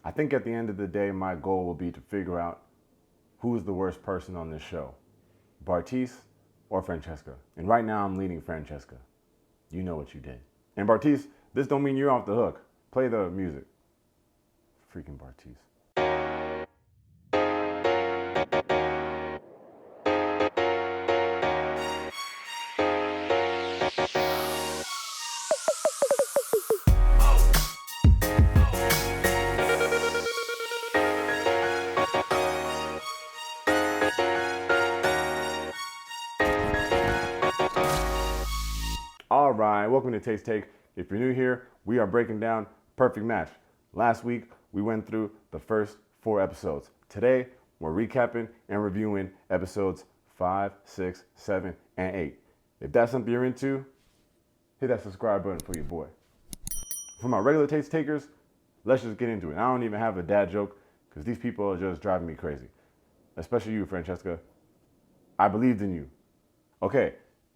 I think at the end of the day, my goal will be to figure out who's the worst person on this show, Bartise or Francesca. And right now I'm leaning Francesca. You know what you did. And Bartise, this don't mean you're off the hook. Play the music. Freaking Bartise. All right, welcome to Taste Take. If you're new here, we are breaking down Perfect Match. Last week, we went through the first 4 episodes. Today, we're recapping and reviewing episodes 5, 6, 7, and 8. If that's something you're into, hit that subscribe button for your boy. For my regular Taste Takers, let's just get into it. I don't even have a dad joke because these people are just driving me crazy. Especially you, Francesca. I believed in you. Okay.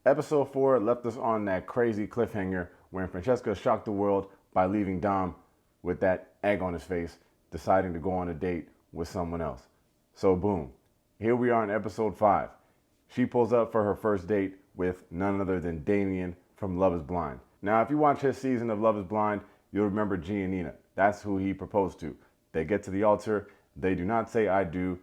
Episode 4 left us on that crazy cliffhanger when Francesca shocked the world by leaving Dom with that egg on his face, deciding to go on a date with someone else. So boom, here we are in episode 5. She pulls up for her first date with none other than Damien from Love is Blind. Now, if you watch his season of Love is Blind, you'll remember G and Nina. That's who he proposed to. They get to the altar. They do not say I do,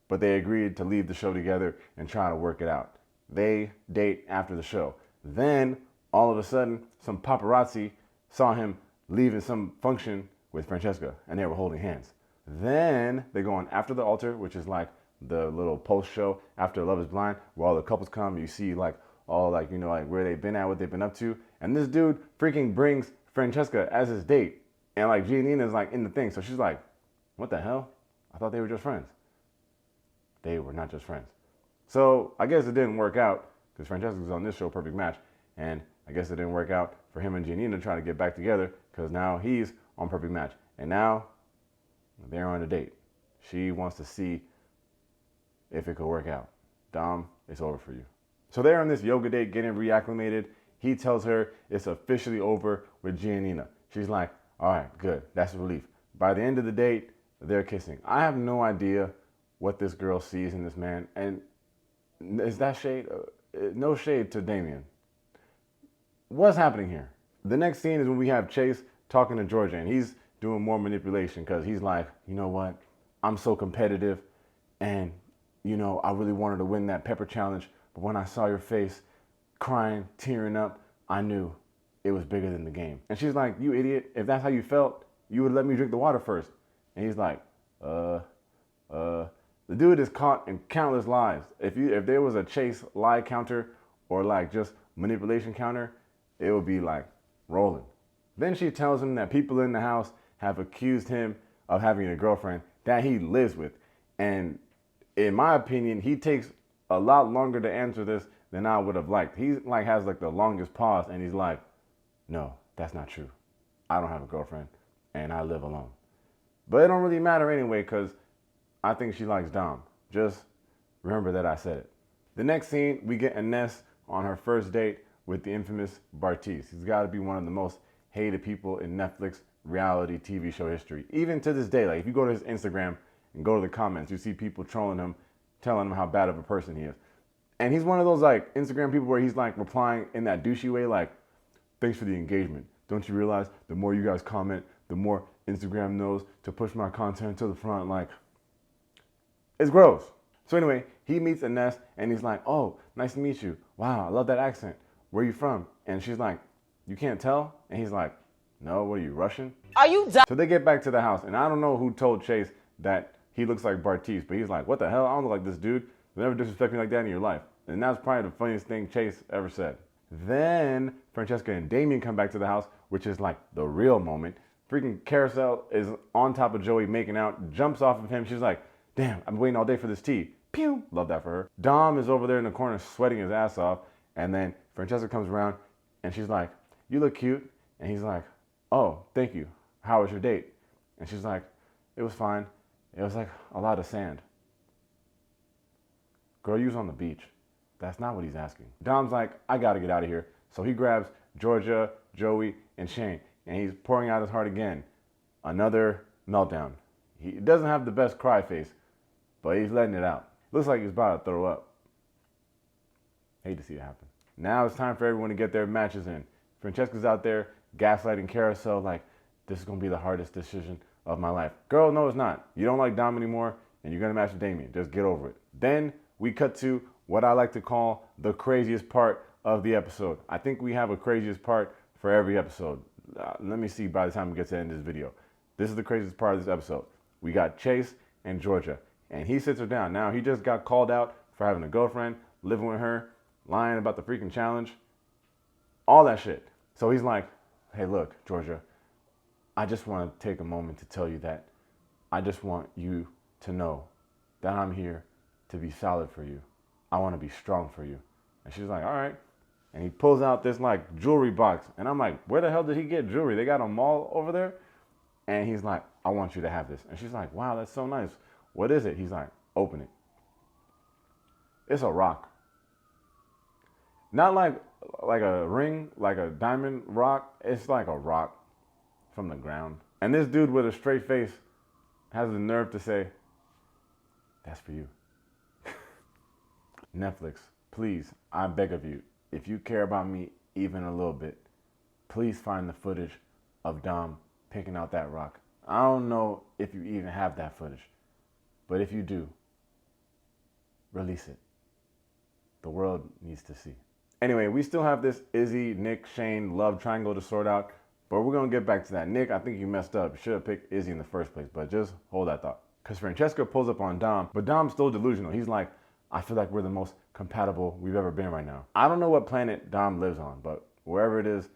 but they agreed to leave the show together and try to work it out. They date after the show. Then, all of a sudden, some paparazzi saw him leaving some function with Francesca, and they were holding hands. Then, they go on after the altar, which is like the little post show after Love is Blind, where all the couples come, you see like all like, you know, like where they've been at, what they've been up to. And this dude freaking brings Francesca as his date. And like Giannina's like in the thing. So she's like, what the hell? I thought they were just friends. They were not just friends. So I guess it didn't work out because Francesca's on this show, Perfect Match. And I guess it didn't work out for him and Giannina trying to get back together because now he's on Perfect Match. And now they're on a date. She wants to see if it could work out. Dom, it's over for you. So they're on this yoga date getting reacclimated. He tells her it's officially over with Giannina. She's like, all right, good. That's a relief. By the end of the date, they're kissing. I have no idea what this girl sees in this man. And is that shade? No shade to Damien. What's happening here? The next scene is when we have Chase talking to Georgia, and he's doing more manipulation because he's like, you know what? I'm so competitive, and, you know, I really wanted to win that pepper challenge, but when I saw your face crying, tearing up, I knew it was bigger than the game. And she's like, you idiot. If that's how you felt, you would let me drink the water first. And he's like, the dude is caught in countless lies. If there was a Chase lie counter or like just manipulation counter, it would be like rolling. Then she tells him that people in the house have accused him of having a girlfriend that he lives with. And in my opinion, he takes a lot longer to answer this than I would have liked. He like has like the longest pause and he's like, no, that's not true. I don't have a girlfriend and I live alone. But it don't really matter anyway because I think she likes Dom. Just remember that I said it. The next scene, we get Ines on her first date with the infamous Bartise. He's got to be one of the most hated people in Netflix reality TV show history. Even to this day, like if you go to his Instagram and go to the comments, you see people trolling him, telling him how bad of a person he is. And he's one of those like Instagram people where he's like replying in that douchey way, like, thanks for the engagement. Don't you realize the more you guys comment, the more Instagram knows to push my content to the front, like, it's gross. So anyway, he meets Ines and he's like, oh, nice to meet you. Wow, I love that accent. Where are you from? And she's like, you can't tell? And he's like, no, what are you, Russian? Are you dumb? So they get back to the house and I don't know who told Chase that he looks like Bartise, but he's like, what the hell? I don't look like this dude. You'll never disrespect me like that in your life. And that's probably the funniest thing Chase ever said. Then Francesca and Damien come back to the house, which is like the real moment. Freaking Carousel is on top of Joey making out, jumps off of him. She's like, damn, I've been waiting all day for this tea. Pew! Love that for her. Dom is over there in the corner sweating his ass off. And then Francesca comes around and she's like, you look cute. And he's like, oh, thank you. How was your date? And she's like, it was fine. It was like a lot of sand. Girl, you was on the beach. That's not what he's asking. Dom's like, I gotta get out of here. So he grabs Georgia, Joey, and Shane. And he's pouring out his heart again. Another meltdown. He doesn't have the best cry face, but he's letting it out. Looks like he's about to throw up. Hate to see it happen. Now it's time for everyone to get their matches in. Francesca's out there gaslighting Carousel like, this is going to be the hardest decision of my life. Girl, no, it's not. You don't like Dom anymore, and you're going to match with Damien. Just get over it. Then we cut to what I like to call the craziest part of the episode. I think we have a craziest part for every episode. Let me see by the time we get to the end of this video. This is the craziest part of this episode. We got Chase and Georgia, and he sits her down. Now, he just got called out for having a girlfriend, living with her, lying about the freaking challenge, all that shit. So he's like, hey, look, Georgia, I just want to take a moment to tell you that I just want you to know that I'm here to be solid for you. I want to be strong for you. And she's like, all right. And he pulls out this like jewelry box. And I'm like, where the hell did he get jewelry? They got a mall over there? And he's like, I want you to have this. And she's like, wow, that's so nice. What is it? He's like, open it. It's a rock. Not like a ring, like a diamond rock. It's like a rock from the ground. And this dude with a straight face has the nerve to say, that's for you. Netflix, please, I beg of you, if you care about me even a little bit, please find the footage of Dom picking out that rock. I don't know if you even have that footage, but if you do, release it. The world needs to see. Anyway, we still have this Izzy, Nick, Shane love triangle to sort out, but we're going to get back to that. Nick, I think you messed up. You should have picked Izzy in the first place, but just hold that thought. Because Francesca pulls up on Dom, but Dom's still delusional. He's like, I feel like we're the most compatible we've ever been right now. I don't know what planet Dom lives on, but wherever it is,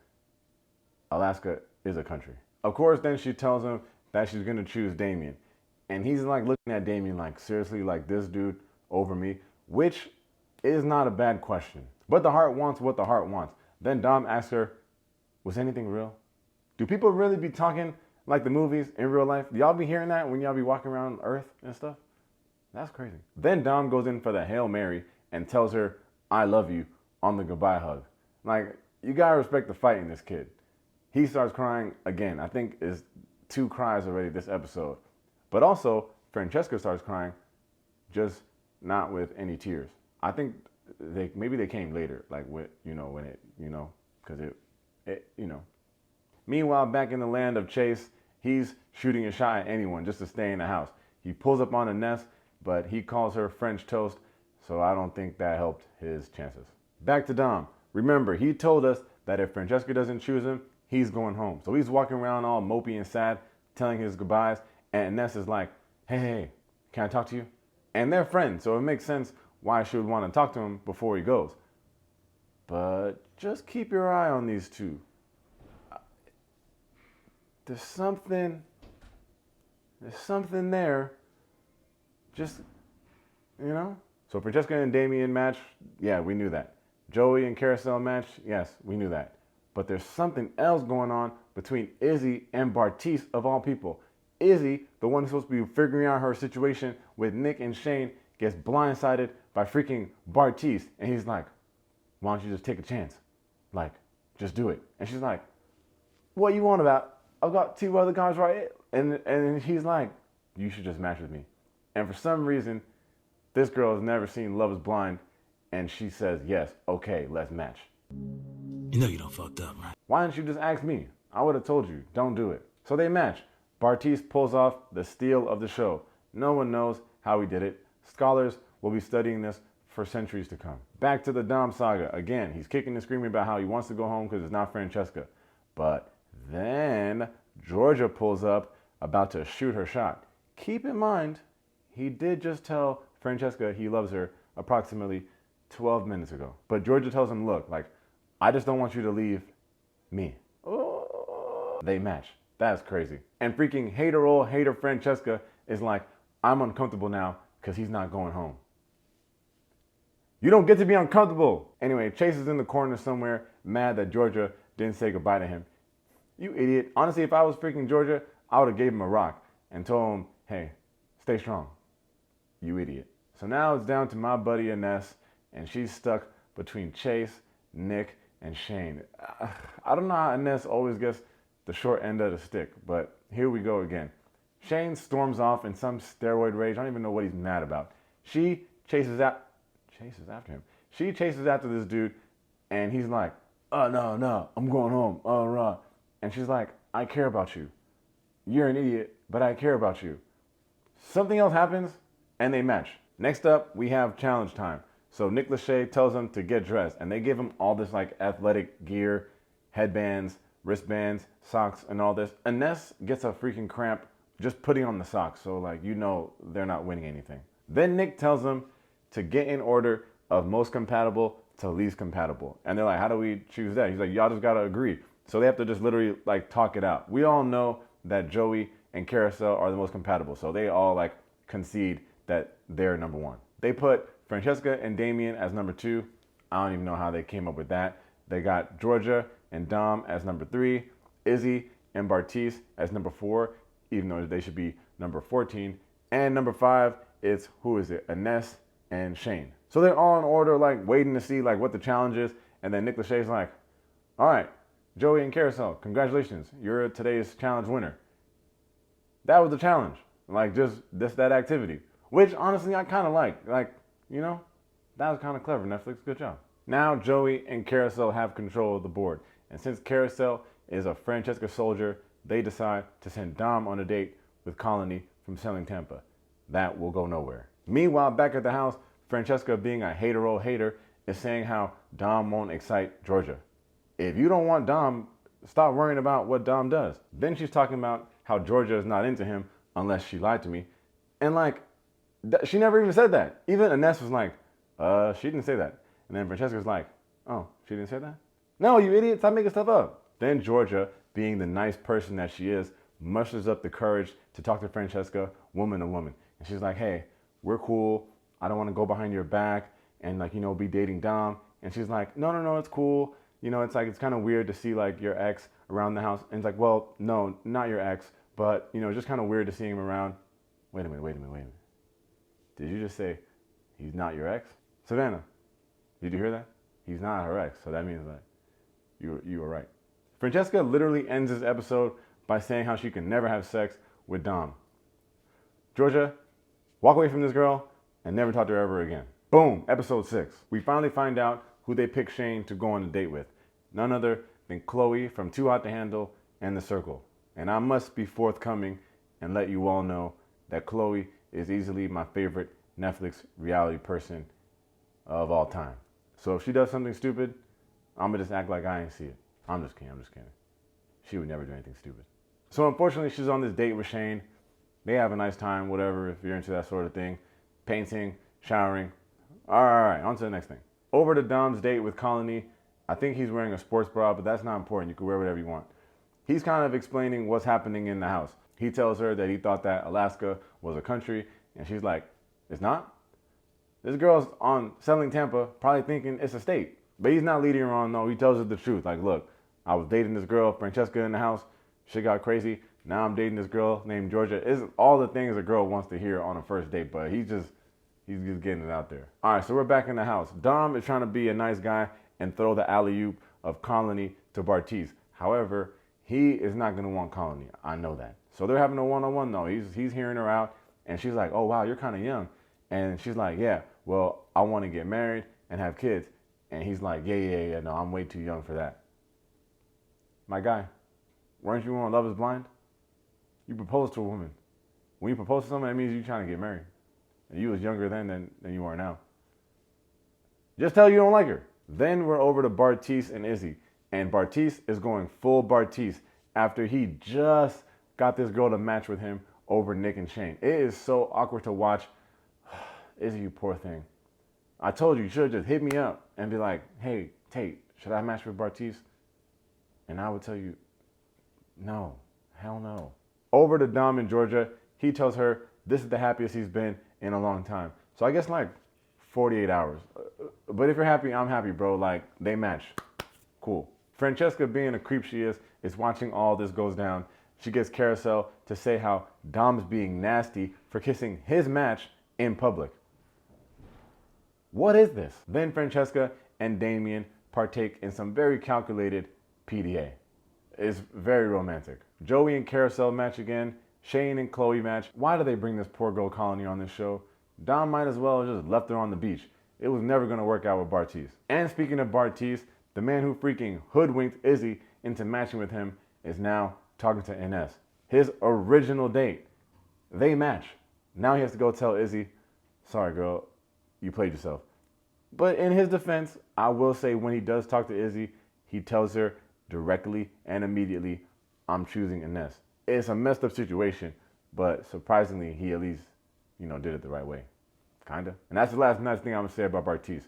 Alaska is a country. Of course, then she tells him that she's going to choose Damien. And he's like looking at Damien like, seriously, like this dude over me, which is not a bad question. But the heart wants what the heart wants. Then Dom asks her, was anything real? Do people really be talking like the movies in real life? Do y'all be hearing that when y'all be walking around Earth and stuff? That's crazy. Then Dom goes in for the Hail Mary and tells her, I love you on the goodbye hug. Like, you gotta respect the fight in this kid. He starts crying again. I think it's 2 cries already this episode. But also, Francesca starts crying, just not with any tears. I think maybe they came later, like with, when it, because it. Meanwhile, back in the land of Chase, he's shooting a shot at anyone just to stay in the house. He pulls up on Ines, but he calls her French toast, so I don't think that helped his chances. Back to Dom. Remember, he told us that if Francesca doesn't choose him, he's going home. So he's walking around all mopey and sad, telling his goodbyes, and Ines is like, hey, can I talk to you? And they're friends, so it makes sense why she would want to talk to him before he goes. But just keep your eye on these two. There's something there. Just, So Francesca and Damien match, yeah, we knew that. Joey and Carousel match, yes, we knew that. But there's something else going on between Izzy and Bartise, of all people. Izzy, the one who's supposed to be figuring out her situation with Nick and Shane, gets blindsided by freaking Bartise. And he's like, why don't you just take a chance? Like, just do it. And she's like, what you want about? I've got 2 other guys right. And he's like, you should just match with me. And for some reason, this girl has never seen Love is Blind. And she says, yes, okay, let's match. You know you done fucked up, right? Why didn't you just ask me? I would have told you, don't do it. So they match. Bartise pulls off the steal of the show. No one knows how he did it. Scholars will be studying this for centuries to come. Back to the Dom saga. Again, he's kicking and screaming about how he wants to go home because it's not Francesca. But then Georgia pulls up, about to shoot her shot. Keep in mind, he did just tell Francesca he loves her approximately 12 minutes ago. But Georgia tells him, look, like, I just don't want you to leave me. Oh. They match. That's crazy. And freaking hater Francesca is like, I'm uncomfortable now because he's not going home. You don't get to be uncomfortable. Anyway, Chase is in the corner somewhere, mad that Georgia didn't say goodbye to him. You idiot. Honestly, if I was freaking Georgia, I would have gave him a rock and told him, hey, stay strong. You idiot. So now it's down to my buddy Ines, and she's stuck between Chase, Nick, and Shane. I don't know how Ines always gets the short end of the stick, but here we go again. Shane storms off in some steroid rage. I don't even know what he's mad about. She chases after him. She chases after this dude, and he's like, "Oh no, I'm going home. Oh rah." And she's like, "I care about you. You're an idiot, but I care about you." Something else happens, and they match. Next up, we have challenge time. So Nick Lachey tells them to get dressed, and they give him all this like athletic gear, headbands, wristbands, socks, and all this. Ines gets a freaking cramp just putting on the socks, so like they're not winning anything. Then Nick tells them to get in order of most compatible to least compatible, and they're like, "How do we choose that?" He's like, "Y'all just gotta agree." So they have to just literally like talk it out. We all know that Joey and Carousel are the most compatible, so they all like concede that they're number one. They put Francesca and Damien as number 2. I don't even know how they came up with that. They got Georgia and Dom as number 3, Izzy and Bartise as number 4, even though they should be number 14. And number 5 is, who is it? Ines and Shane. So they're all in order, like waiting to see like what the challenge is. And then Nick Lachey's like, "All right, Joey and Carousel, congratulations. You're today's challenge winner." That was the challenge. Like just that activity. Which honestly I kind of like. Like, that was kind of clever, Netflix. Good job. Now Joey and Carousel have control of the board. And since Carousel is a Francesca soldier, they decide to send Dom on a date with Colony from selling Tampa. That will go nowhere. Meanwhile, back at the house, Francesca, being a hater, is saying how Dom won't excite Georgia. If you don't want Dom, stop worrying about what Dom does. Then she's talking about how Georgia is not into him unless she lied to me. And like, she never even said that. Even Ines was like, she didn't say that. And then Francesca's like, "Oh, she didn't say that? No, you idiot, stop making stuff up." Then Georgia, being the nice person that she is, musters up the courage to talk to Francesca, woman to woman. And she's like, "Hey, we're cool. I don't want to go behind your back and like, be dating Dom." And she's like, No, it's cool. It's like, it's kind of weird to see like your ex around the house. And it's like, "Well, no, not your ex, but just kind of weird to see him around." Wait a minute. Did you just say he's not your ex? Savannah, did you hear that? He's not her ex, so that means that you were right. Francesca literally ends this episode by saying how she can never have sex with Dom. Georgia, walk away from this girl and never talk to her ever again. Boom, episode 6. We finally find out who they pick Shane to go on a date with. None other than Chloe from Too Hot to Handle and The Circle. And I must be forthcoming and let you all know that Chloe is easily my favorite Netflix reality person of all time. So if she does something stupid, I'm gonna just act like I ain't see it. I'm just kidding. She would never do anything stupid. So unfortunately, she's on this date with Shane. They have a nice time, whatever, if you're into that sort of thing. Painting, showering. All right, on to the next thing. Over to Dom's date with Colony. I think he's wearing a sports bra, but that's not important. You can wear whatever you want. He's kind of explaining what's happening in the house. He tells her that he thought that Alaska was a country, and she's like, "It's not?" This girl's on Selling Tampa, probably thinking it's a state. But he's not leading her on, no. He tells her the truth. Like, "Look, I was dating this girl, Francesca, in the house. Shit got crazy. Now I'm dating this girl named Georgia." It's all the things a girl wants to hear on a first date, but he's just getting it out there. All right, so we're back in the house. Dom is trying to be a nice guy and throw the alley-oop of Colony to Bartise. However, he is not going to want Colony. I know that. So they're having a one-on-one, though. He's hearing her out, and she's like, "Oh, wow, you're kind of young." And she's like, "Yeah, well, I want to get married and have kids." And he's like, yeah, no, I'm way too young for that. My guy, weren't you on Love is Blind? You proposed to a woman. When you propose to someone, that means you're trying to get married. And you was younger then than you are now. Just tell her you don't like her. Then we're over to Bartise and Izzy. And Bartise is going full Bartise after he just got this girl to match with him over Nick and Shane. It is so awkward to watch. Izzy, you poor thing. I told you should have just hit me up and be like, "Hey, Tate, should I match with Bartise?" And I would tell you, no, hell no. Over to Dom in Georgia. He tells her this is the happiest he's been in a long time. So I guess like 48 hours. But if you're happy, I'm happy, bro. Like, they match. Cool. Francesca, being a creep she is watching all this goes down. She gets Carousel to say how Dom's being nasty for kissing his match in public. What is this? Then Francesca and Damien partake in some very calculated PDA. It's very romantic. Joey and Carousel match again. Shane and Chloe match. Why do they bring this poor girl Colony on this show? Dom might as well have just left her on the beach. It was never going to work out with Bartise. And speaking of Bartise, the man who freaking hoodwinked Izzy into matching with him is now talking to Ines. His original date. They match. Now he has to go tell Izzy, sorry girl, you played yourself. But in his defense, I will say when he does talk to Izzy, he tells her directly and immediately, I'm choosing Ines. It's a messed up situation, but surprisingly, he at least, did it the right way. Kinda. And that's the last nice thing I'm gonna say about Bartise.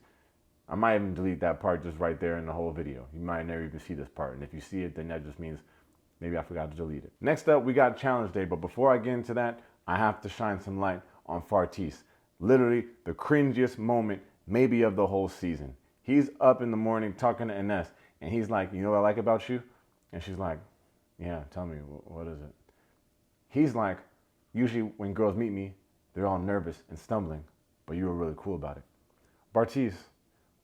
I might even delete that part just right there in the whole video. You might never even see this part. And if you see it, then that just means maybe I forgot to delete it. Next up, we got Challenge Day. But before I get into that, I have to shine some light on Bartise. Literally the cringiest moment maybe of the whole season. He's up in the morning talking to Ines. And he's like, you know what I like about you? And she's like, yeah, tell me, what is it? He's like, usually when girls meet me, they're all nervous and stumbling. But you were really cool about it. Bartise,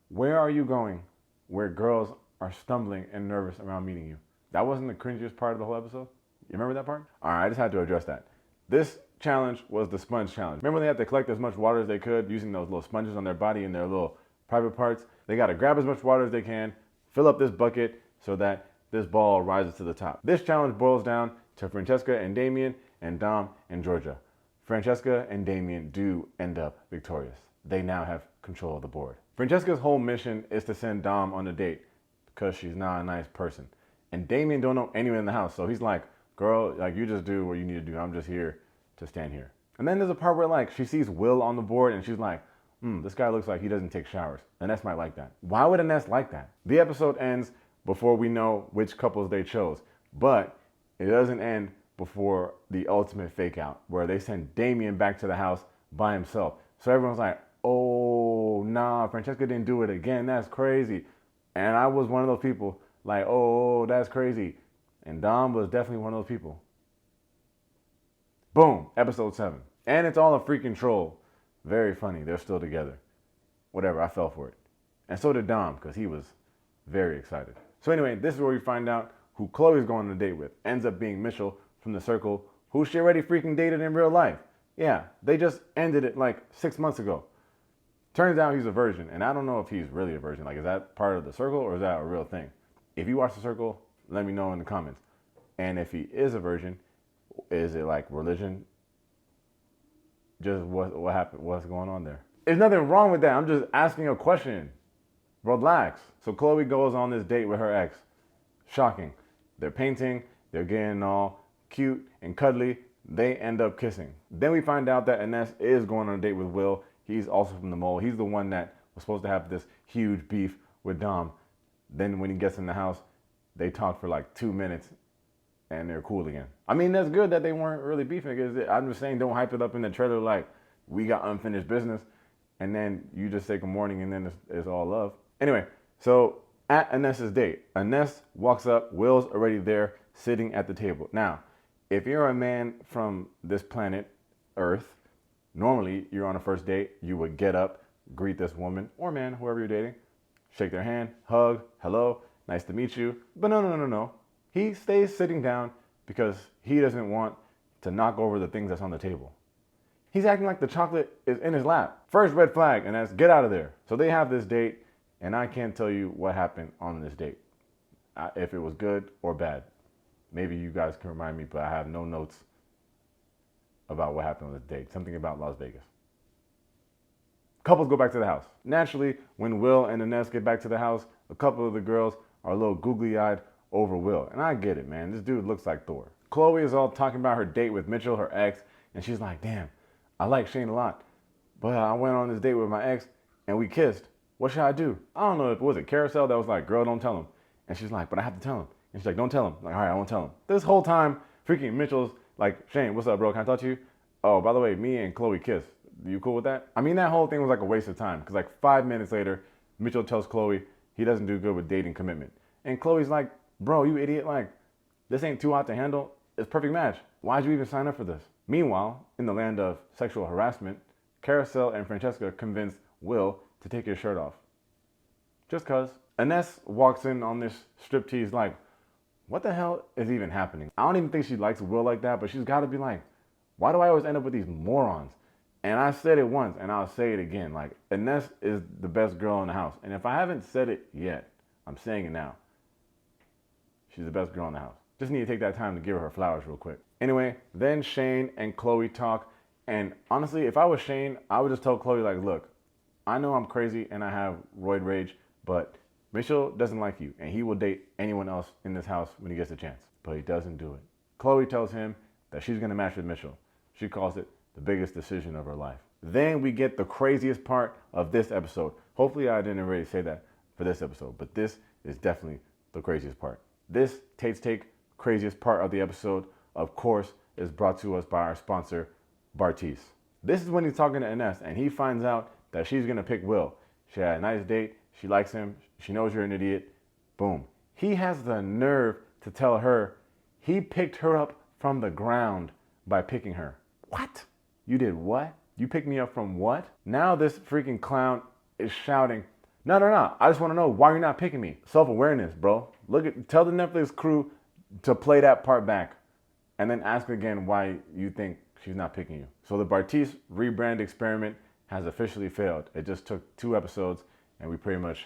where are you going where girls are stumbling and nervous around meeting you? That wasn't the cringiest part of the whole episode? You remember that part? All right, I just had to address that. This challenge was the sponge challenge. Remember they had to collect as much water as they could using those little sponges on their body and their little private parts? They got to grab as much water as they can, fill up this bucket so that this ball rises to the top. This challenge boils down to Francesca and Damien and Dom and Georgia. Francesca and Damien do end up victorious. They now have control of the board. Francesca's whole mission is to send Dom on a date because she's not a nice person. And Damien don't know anyone in the house, so he's like, girl, like you just do what you need to do. I'm just here to stand here. And then there's a part where like she sees Will on the board and she's like, this guy looks like he doesn't take showers. Ines might like that. Why would Ines like that? The episode ends before we know which couples they chose, but it doesn't end before the ultimate fake out where they send Damien back to the house by himself. So everyone's like, oh, nah, Francesca didn't do it again. That's crazy. And I was one of those people like, oh, that's crazy. And Dom was definitely one of those people. Boom, episode 7. And it's all a freaking troll. Very funny. They're still together. Whatever, I fell for it. And so did Dom, because he was very excited. So anyway, this is where we find out who Chloe's going on a date with. Ends up being Mitchell from the circle, who she already freaking dated in real life. Yeah, they just ended it like 6 months ago. Turns out he's a virgin, and I don't know if he's really a virgin. Like, is that part of the circle, or is that a real thing? If you watch the circle, let me know in the comments. And if he is a virgin, is it like religion? Just what happened? What's going on there? There's nothing wrong with that. I'm just asking a question. Relax. So Chloe goes on this date with her ex. Shocking. They're painting. They're getting all cute and cuddly. They end up kissing. Then we find out that Ines is going on a date with Will. He's also from the mole. He's the one that was supposed to have this huge beef with Dom. Then when he gets in the house, they talk for like 2 minutes and they're cool again. I mean, that's good that they weren't really beefing. Because I'm just saying, don't hype it up in the trailer like we got unfinished business and then you just say good morning and then it's all love. Anyway, so at Ines's date, Ines walks up. Will's already there sitting at the table. Now, if you're a man from this planet, Earth, normally you're on a first date, you would get up, greet this woman or man, whoever you're dating, shake their hand, hug, hello, nice to meet you. But no. He stays sitting down because he doesn't want to knock over the things that's on the table. He's acting like the chocolate is in his lap. First red flag, and that's get out of there. So they have this date, and I can't tell you what happened on this date. If it was good or bad. Maybe you guys can remind me, but I have no notes about what happened on this date. Something about Las Vegas. Couples go back to the house. Naturally, when Will and Ines get back to the house, a couple of the girls are a little googly-eyed over Will. And I get it, man. This dude looks like Thor. Chloe is all talking about her date with Mitchell, her ex, and she's like, damn, I like Shane a lot, but I went on this date with my ex and we kissed. What should I do? I don't know if it was a carousel that was like, girl, don't tell him. And she's like, but I have to tell him. And she's like, don't tell him. Like, all right, I won't tell him. This whole time, freaking Mitchell's like, Shane, what's up, bro? Can I talk to you? Oh, by the way, me and Chloe kissed. You cool with that? I mean, that whole thing was like a waste of time because like 5 minutes later, Mitchell tells Chloe he doesn't do good with dating commitment. And Chloe's like, bro, you idiot. Like, this ain't too hot to handle. It's a perfect match. Why'd you even sign up for this? Meanwhile, in the land of sexual harassment, Carousel and Francesca convince Will to take his shirt off. Just cause. Ines walks in on this striptease like, what the hell is even happening? I don't even think she likes Will like that, but she's got to be like, why do I always end up with these morons? And I said it once, and I'll say it again. Like, Ines is the best girl in the house. And if I haven't said it yet, I'm saying it now. She's the best girl in the house. Just need to take that time to give her flowers real quick. Anyway, then Shane and Chloe talk. And honestly, if I was Shane, I would just tell Chloe, like, look, I know I'm crazy and I have roid rage, but Mitchell doesn't like you, and he will date anyone else in this house when he gets a chance. But he doesn't do it. Chloe tells him that she's going to match with Mitchell. She calls it the biggest decision of her life. Then we get the craziest part of this episode. Hopefully I didn't already say that for this episode, but this is definitely the craziest part. This Tate's Take craziest part of the episode, of course, is brought to us by our sponsor, Bartise. This is when he's talking to Ines, and he finds out that she's going to pick Will. She had a nice date. She likes him. She knows you're an idiot. Boom. He has the nerve to tell her he picked her up from the ground by picking her. What? You did what? You picked me up from what? Now this freaking clown is shouting, no. I just want to know why you're not picking me. Self-awareness, bro. Tell the Netflix crew to play that part back and then ask again why you think she's not picking you. So the Bartise rebrand experiment has officially failed. It just took 2 episodes and we pretty much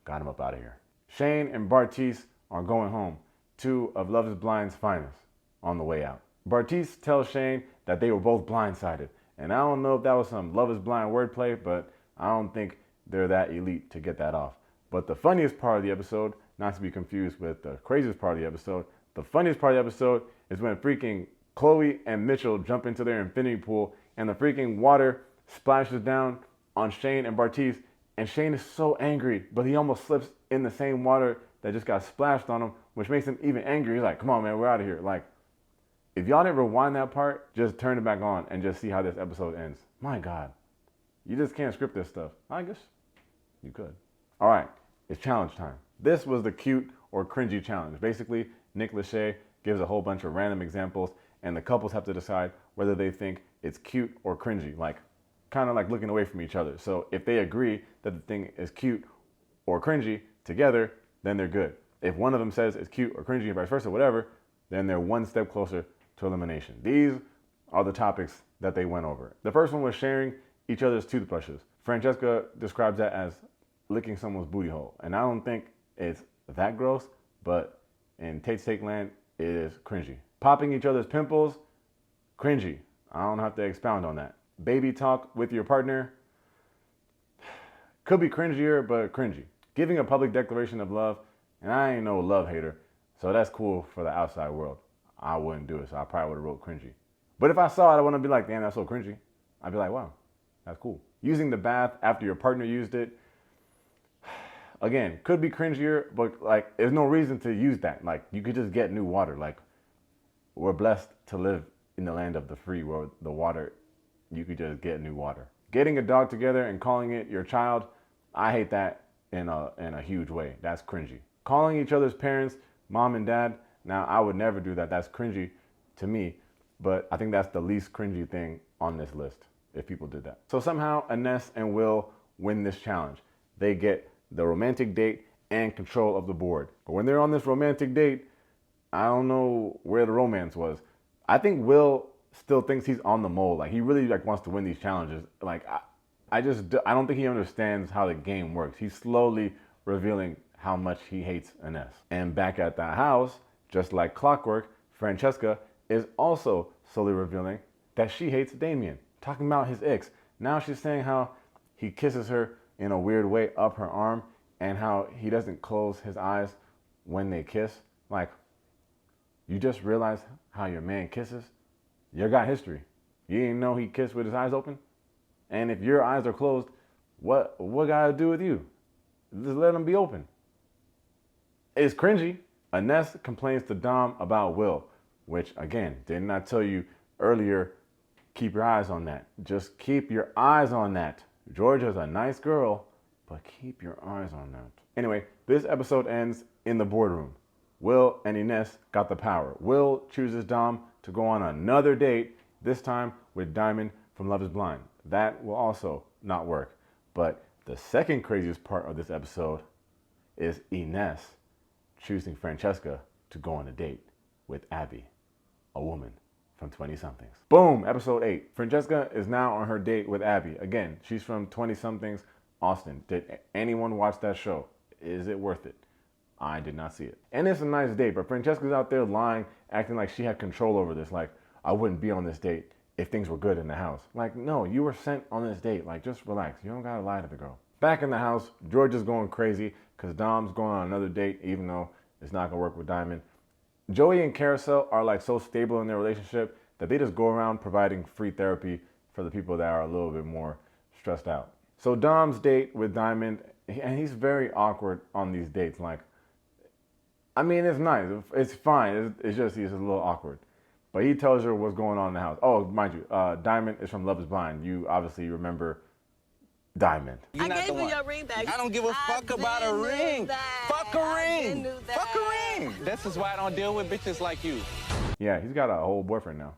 got him up out of here. Shane and Bartise are going home, 2 of Love is Blind's finest, on the way out. Bartise tells Shane that they were both blindsided. And I don't know if that was some Love is Blind wordplay, but I don't think they're that elite to get that off. But the funniest part of the episode, not to be confused with the craziest part of the episode, the funniest part of the episode is when freaking Chloe and Mitchell jump into their infinity pool and the freaking water splashes down on Shane and Bartise, and Shane is so angry, but he almost slips in the same water that just got splashed on him, which makes him even angry. He's like, come on, man, we're out of here. Like, if y'all didn't rewind that part, just turn it back on and just see how this episode ends. My God, you just can't script this stuff. I guess you could. All right, it's challenge time. This was the cute or cringy challenge. Basically, Nick Lachey gives a whole bunch of random examples, and the couples have to decide whether they think it's cute or cringy, like kind of like looking away from each other. So if they agree that the thing is cute or cringy together, then they're good. If one of them says it's cute or cringy and vice versa, whatever, then they're one step closer to elimination. These are the topics that they went over. The first one was sharing each other's toothbrushes. Francesca describes that as licking someone's booty hole. And I don't think it's that gross, but in Tate's Take land, it is cringy. Popping each other's pimples, cringy. I don't have to expound on that. Baby talk with your partner, could be cringier, but cringy. Giving a public declaration of love, and I ain't no love hater, so that's cool for the outside world. I wouldn't do it, so I probably would have wrote cringy. But if I saw it, I wouldn't be like, damn, that's so cringy. I'd be like, wow, that's cool. Using the bath after your partner used it, again, could be cringier, but like, there's no reason to use that. Like, you could just get new water. Like, we're blessed to live in the land of the free, where the water, you could just get new water. Getting a dog together and calling it your child, I hate that in a huge way. That's cringy. Calling each other's parents mom and dad, now I would never do that. That's cringy to me, but I think that's the least cringy thing on this list if people did that. So somehow Ines and Will win this challenge. They get the romantic date and control of the board. But when they're on this romantic date, I don't know where the romance was. I think Will still thinks he's on the mole. Like, he really wants to win these challenges. Like, I don't think he understands how the game works. He's slowly revealing how much he hates Ines. And back at the house, just like clockwork, Francesca is also slowly revealing that she hates Damien, talking about his ex. Now she's saying how he kisses her in a weird way up her arm and how he doesn't close his eyes when they kiss. Like, you just realize how your man kisses? You got history. You didn't know he kissed with his eyes open? And if your eyes are closed, what got to do with you? Just let them be open. It's cringy. Ines complains to Dom about Will, which, again, didn't I tell you earlier, keep your eyes on that. Just keep your eyes on that. Georgia's a nice girl, but keep your eyes on that. Anyway, this episode ends in the boardroom. Will and Ines got the power. Will chooses Dom to go on another date, this time with Diamond from Love is Blind. That will also not work. But the second craziest part of this episode is Ines choosing Francesca to go on a date with Abby, a woman from Twentysomethings. Boom, episode 8. Francesca is now on her date with Abby. Again, she's from Twentysomethings, Austin. Did anyone watch that show? Is it worth it? I did not see it. And it's a nice date, but Francesca's out there lying, acting like she had control over this. Like, I wouldn't be on this date if things were good in the house. Like, no, you were sent on this date. Like, just relax. You don't gotta lie to the girl. Back in the house, Georgia's going crazy because Dom's going on another date, even though it's not gonna work with Diamond. Joey and Carousel are like so stable in their relationship that they just go around providing free therapy for the people that are a little bit more stressed out. So Dom's date with Diamond, and he's very awkward on these dates. Like, I mean, it's nice. It's fine. It's just he's a little awkward. But he tells her what's going on in the house. Oh, mind you, Diamond is from Love is Blind. You obviously remember Diamond. I gave you your ring back. I don't give a fuck about a ring. Fuck a ring. Fuck a ring. This is why I don't deal with bitches like you. Yeah, he's got a whole boyfriend now.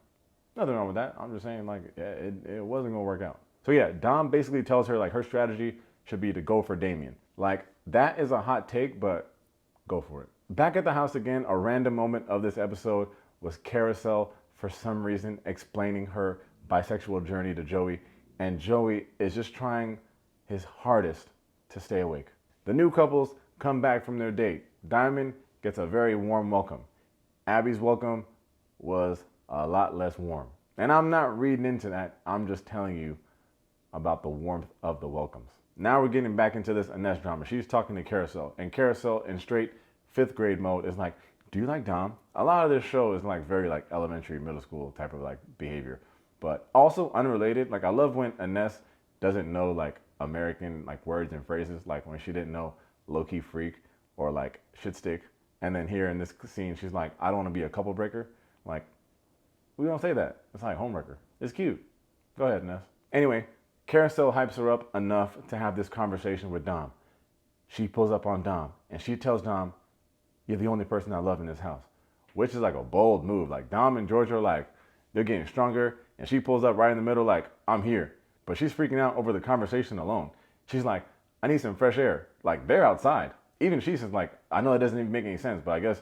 Nothing wrong with that. I'm just saying, like, yeah, it wasn't gonna work out. So yeah, Dom basically tells her like her strategy should be to go for Damien. Like, that is a hot take, but go for it. Back at the house again, a random moment of this episode was Carousel, for some reason, explaining her bisexual journey to Joey, and Joey is just trying his hardest to stay awake. The new couples come back from their date. Diamond gets a very warm welcome. Abby's welcome was a lot less warm. And I'm not reading into that, I'm just telling you about the warmth of the welcomes. Now we're getting back into this Ines drama. She's talking to Carousel, and Carousel in straight 5th grade mode is like, do you like Dom? A lot of this show is like very like elementary, middle school type of like behavior. But also unrelated, like I love when Ines doesn't know like American like words and phrases, like when she didn't know low-key freak or like shit stick. And then here in this scene, she's like, I don't want to be a couple breaker. Like, we don't say that. It's like homewrecker. It's cute. Go ahead, Ines. Anyway, Carousel hypes her up enough to have this conversation with Dom. She pulls up on Dom and she tells Dom, you're the only person I love in this house, which is like a bold move. Like Dom and Georgia are like, they're getting stronger, and she pulls up right in the middle like, I'm here. But she's freaking out over the conversation alone. She's like, I need some fresh air. Like, they're outside. Even she's like, I know it doesn't even make any sense, but I guess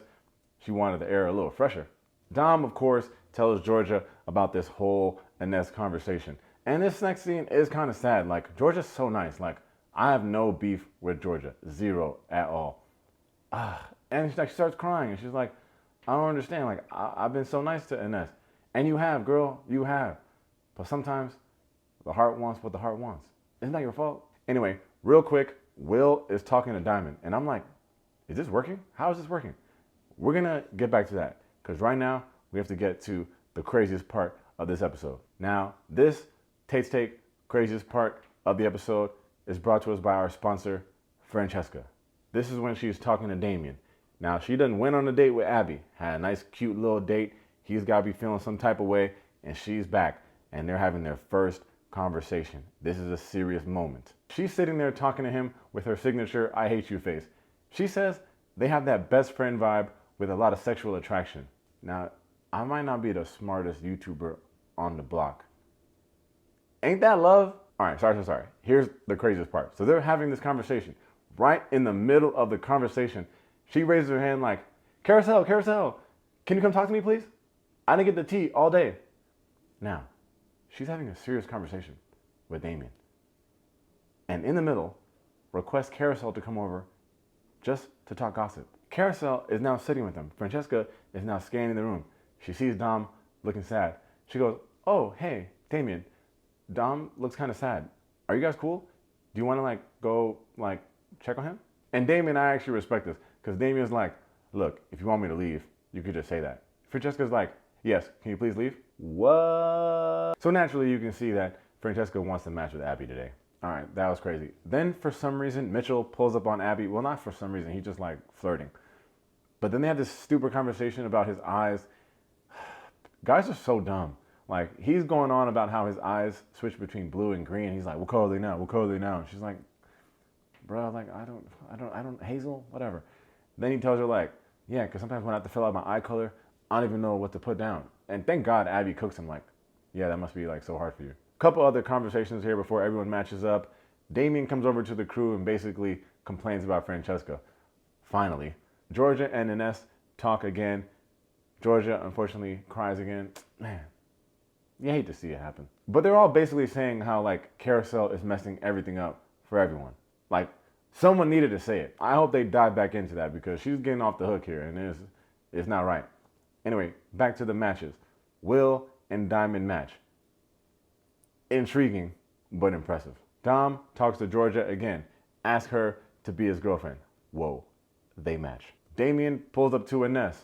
she wanted the air a little fresher. Dom, of course, tells Georgia about this whole Ines conversation. And this next scene is kind of sad. Like, Georgia's so nice. Like, I have no beef with Georgia. Zero at all. And she starts crying, and she's like, I don't understand. Like, I've been so nice to Ines. And you have, girl, you have. But sometimes the heart wants what the heart wants. Isn't that your fault? Anyway, real quick, Will is talking to Diamond, and I'm like, is this working? How is this working? We're gonna get back to that, because right now we have to get to the craziest part of this episode. Now, this Tate's Take craziest part of the episode is brought to us by our sponsor, Francesca. This is when she's talking to Damien. Now, she done went on a date with Abby, had a nice, cute little date. He's got to be feeling some type of way, and she's back, and they're having their first conversation. This is a serious moment. She's sitting there talking to him with her signature I hate you face. She says they have that best friend vibe with a lot of sexual attraction. Now, I might not be the smartest YouTuber on the block. Ain't that love? All right, sorry. Here's the craziest part. So they're having this conversation. Right in the middle of the conversation, she raises her hand like, Carousel, can you come talk to me, please? I didn't get the tea all day. Now, she's having a serious conversation with Damien. And in the middle, requests Carousel to come over just to talk gossip. Carousel is now sitting with them. Francesca is now scanning the room. She sees Dom looking sad. She goes, oh, hey, Damien, Dom looks kind of sad. Are you guys cool? Do you want to go check on him? And Damien, I actually respect this, because Damien's like, look, if you want me to leave, you could just say that. Francesca's like, yes, can you please leave? What? So naturally, you can see that Francesca wants to match with Abby today. All right, that was crazy. Then for some reason, Mitchell pulls up on Abby. Well, not for some reason, he's just like flirting. But then they have this stupid conversation about his eyes. Guys are so dumb. Like, he's going on about how his eyes switch between blue and green. He's like, what color are they now? What color are they now? And she's like, bro, like, I don't, Hazel, whatever. Then he tells her like, yeah, because sometimes when I have to fill out my eye color, I don't even know what to put down. And thank God Abby cooks him. Like, yeah, that must be like so hard for you. Couple other conversations here before everyone matches up. Damien comes over to the crew and basically complains about Francesca. Finally. Georgia and Ines talk again. Georgia, unfortunately, cries again. Man, you hate to see it happen. But they're all basically saying how, like, Carousel is messing everything up for everyone. Like, someone needed to say it. I hope they dive back into that because she's getting off the hook here and it's not right. Anyway, back to the matches. Will and Diamond match. Intriguing, but impressive. Dom talks to Georgia again. Asks her to be his girlfriend. Whoa, they match. Damien pulls up to Ines.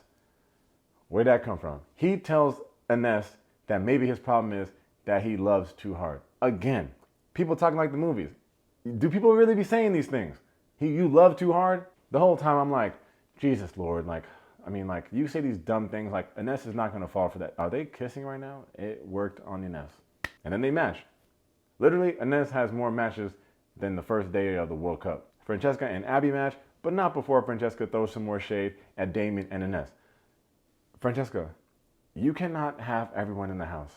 Where'd that come from? He tells Ines that maybe his problem is that he loves too hard. Again, people talking like the movies. Do people really be saying these things? You love too hard? The whole time I'm like, Jesus Lord, like, I mean, like, you say these dumb things, like, Ines is not gonna fall for that. Are they kissing right now? It worked on Ines. And then they match. Literally, Ines has more matches than the first day of the World Cup. Francesca and Abby match, but not before Francesca throws some more shade at Damien and Ines. Francesca, you cannot have everyone in the house.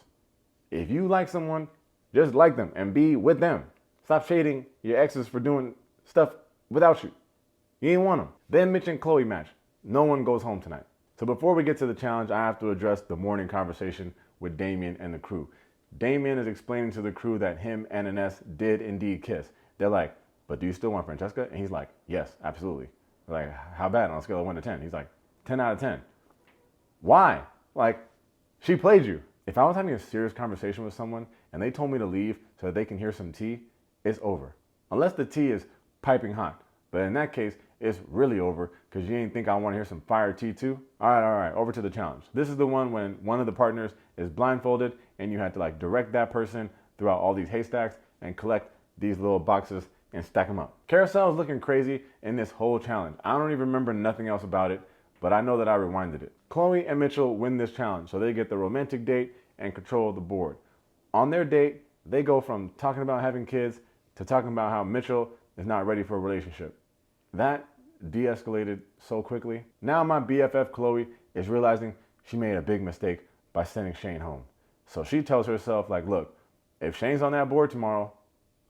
If you like someone, just like them and be with them. Stop shading your exes for doing stuff without you. You ain't want them. Then Mitch and Chloe match. No one goes home tonight. So before we get to the challenge, I have to address the morning conversation with Damien and the crew. Damien is explaining to the crew that him and Ines did indeed kiss. They're like, but do you still want Francesca? And he's like, yes, absolutely. They're like, how bad on a scale of 1 to 10? He's like, 10 out of 10. Why? Like, she played you. If I was having a serious conversation with someone and they told me to leave so that they can hear some tea, it's over. Unless the tea is piping hot. But in that case, it's really over because you ain't think I want to hear some fire tea too? All right, over to the challenge. This is the one when one of the partners is blindfolded and you had to like direct that person throughout all these haystacks and collect these little boxes and stack them up. Carousel is looking crazy in this whole challenge. I don't even remember nothing else about it, but I know that I rewinded it. Chloe and Mitchell win this challenge, so they get the romantic date and control of the board. On their date, they go from talking about having kids to talking about how Mitchell is not ready for a relationship. That de-escalated so quickly. Now my BFF Chloe is realizing she made a big mistake by sending Shane home. So she tells herself like, look, if Shane's on that board tomorrow,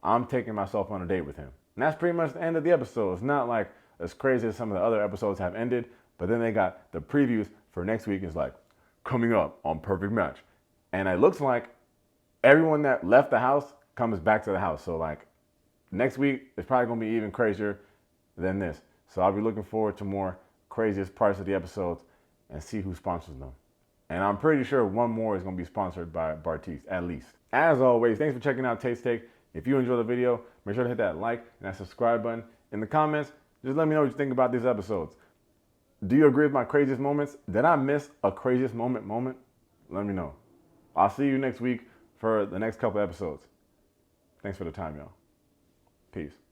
I'm taking myself on a date with him. And that's pretty much the end of the episode. It's not like as crazy as some of the other episodes have ended, but then they got the previews for next week is like, coming up on Perfect Match. And it looks like everyone that left the house comes back to the house. So like next week, it's probably gonna be even crazier than this. So I'll be looking forward to more craziest parts of the episodes and see who sponsors them. And I'm pretty sure one more is gonna be sponsored by Bartise, at least. As always, thanks for checking out Taste Take. If you enjoy the video, make sure to hit that like and that subscribe button. In the comments, just let me know what you think about these episodes. Do you agree with my craziest moments? Did I miss a craziest moment? Let me know. I'll see you next week for the next couple episodes. Thanks for the time, y'all. Peace.